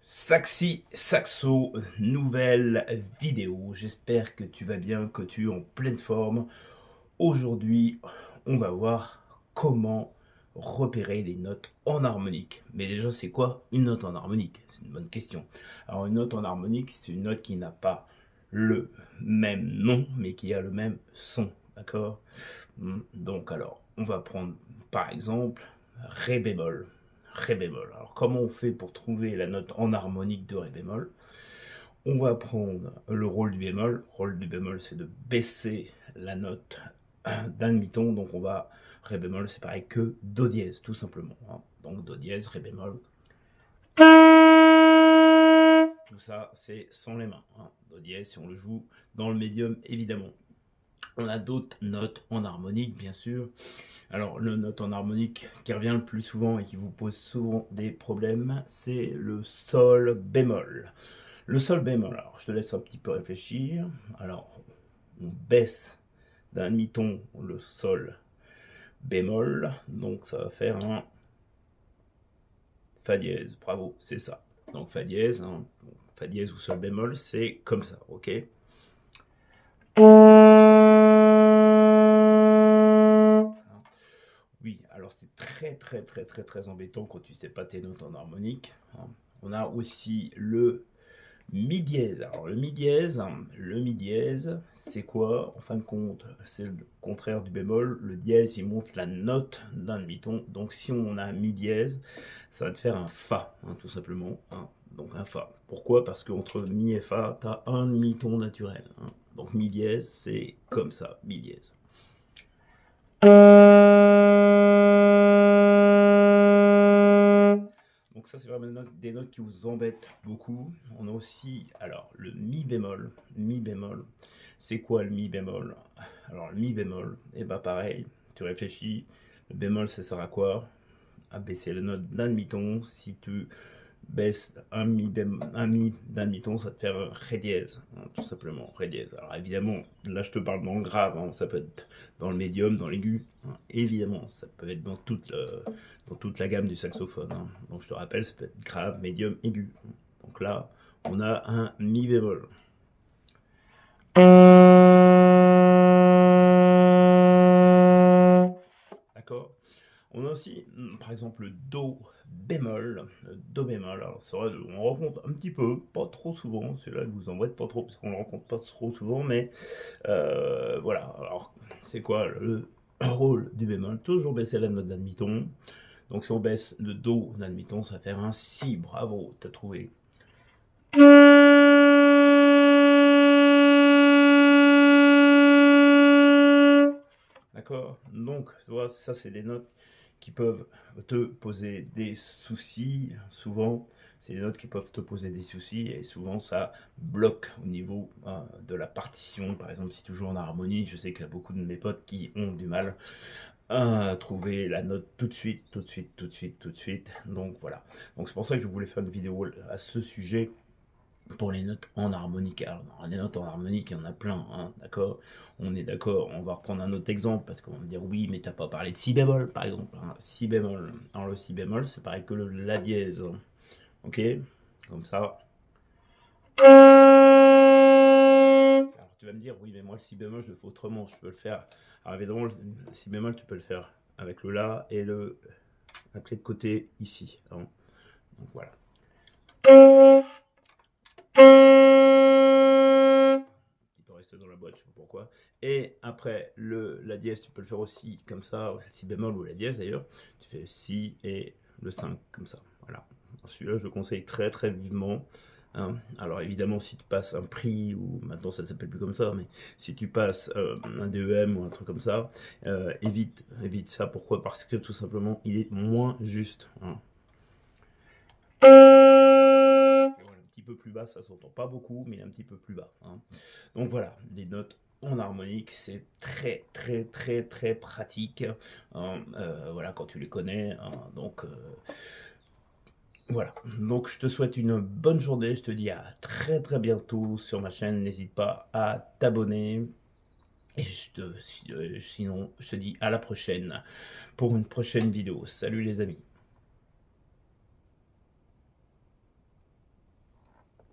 Saxi Saxo, nouvelle vidéo. J'espère que tu vas bien, que tu es en pleine forme. Aujourd'hui, on va voir comment repérer les notes en harmonique. Mais déjà, c'est quoi une note en harmonique? C'est une bonne question. Alors, une note en harmonique, c'est une note qui n'a pas le même nom, mais qui a le même son. D'accord? Donc, alors, on va prendre par exemple Ré bémol. Ré bémol. Alors, comment on fait pour trouver la note en harmonique de Ré bémol? On va prendre le rôle du bémol. Le rôle du bémol, c'est de baisser la note d'un demi-ton. Donc, on va Ré bémol, c'est pareil que Do dièse, tout simplement. Donc, Do dièse, Ré bémol. Tout ça, c'est sans les mains. Do dièse, si on le joue dans le médium, évidemment. On a d'autres notes en harmonique, bien sûr. Alors, le note en harmonique qui revient le plus souvent et qui vous pose souvent des problèmes, c'est le sol bémol. Le sol bémol, alors je te laisse un petit peu réfléchir. Alors, on baisse d'un demi-ton le sol bémol, donc ça va faire un Fa dièse. Bravo, c'est ça. Donc Fa dièse, Fa dièse ou sol bémol, c'est comme ça, ok? Oui, alors c'est très embêtant quand tu sais pas tes notes en harmonique. On a aussi le mi dièse. Alors le mi dièse, c'est quoi? En fin de compte, c'est le contraire du bémol. Le dièse, il monte la note d'un demi-ton. Donc si on a un mi dièse, ça va te faire un fa, tout simplement. Donc un fa. Pourquoi? Parce qu'entre mi et fa, tu as un demi-ton naturel. Donc mi dièse, c'est comme ça, mi dièse. Donc ça, c'est vraiment des notes qui vous embêtent beaucoup. On a aussi, alors, le mi bémol. Mi bémol, c'est quoi le mi bémol? Alors, le mi bémol, et bah pareil, tu réfléchis. Le bémol, ça sert à quoi? À baisser la note d'un demi-ton. Si tu baisses un mi d'un demi-ton, ça te fait un ré dièse, tout simplement, ré dièse. Alors évidemment, là je te parle dans le grave, ça peut être dans le médium, dans l'aigu, évidemment, ça peut être dans toute la gamme du saxophone. Donc je te rappelle, ça peut être grave, médium, aigu. Donc là, on a un mi bémol. D'accord? On a aussi, par exemple, le Do bémol. Le Do bémol, alors c'est vrai, on le rencontre un petit peu, pas trop souvent. Celui-là, ne vous embête pas trop, parce qu'on ne le rencontre pas trop souvent, mais voilà. Alors, c'est quoi le rôle du bémol? Toujours baisser la note d'un demi-ton. Donc, si on baisse le Do d'un demi-ton, ça va faire un Si. Bravo, t'as trouvé. D'accord? Donc, tu vois, ça, c'est des notes qui peuvent te poser des soucis. Souvent, c'est des notes qui peuvent te poser des soucis et souvent, ça bloque au niveau de la partition. Par exemple, si tu joues en harmonie, je sais qu'il y a beaucoup de mes potes qui ont du mal à trouver la note tout de suite. Donc, voilà. Donc, c'est pour ça que je voulais faire une vidéo à ce sujet pour les notes en harmonique. Alors, les notes en harmonique, il y en a plein, d'accord? On est d'accord, on va reprendre un autre exemple, parce qu'on va me dire, oui, mais t'as pas parlé de si bémol, par exemple. Si bémol. Alors, le si bémol, c'est pareil que le la dièse. Ok? Comme ça. Alors, tu vas me dire, oui, mais moi, le si bémol, je le fais autrement, je peux le faire. Alors, évidemment, le si bémol, tu peux le faire avec le la et la clé de côté ici. Donc, voilà. Dans la boîte, je sais pas pourquoi. Et après, la dièse, tu peux le faire aussi comme ça, si bémol ou la dièse d'ailleurs. Tu fais si et le 5 comme ça. Voilà. Celui-là, je le conseille très vivement. Alors évidemment, si tu passes un prix, ou maintenant ça ne s'appelle plus comme ça, mais si tu passes un DEM ou un truc comme ça, évite ça. Pourquoi? Parce que tout simplement, il est moins juste. Un petit peu plus bas, ça s'entend pas beaucoup, mais un petit peu plus bas. Donc voilà, des notes en harmonique, c'est très pratique. Voilà, quand tu les connais. Donc voilà. Donc je te souhaite une bonne journée. Je te dis à très bientôt sur ma chaîne. N'hésite pas à t'abonner. Et sinon, je te dis à la prochaine pour une prochaine vidéo. Salut les amis.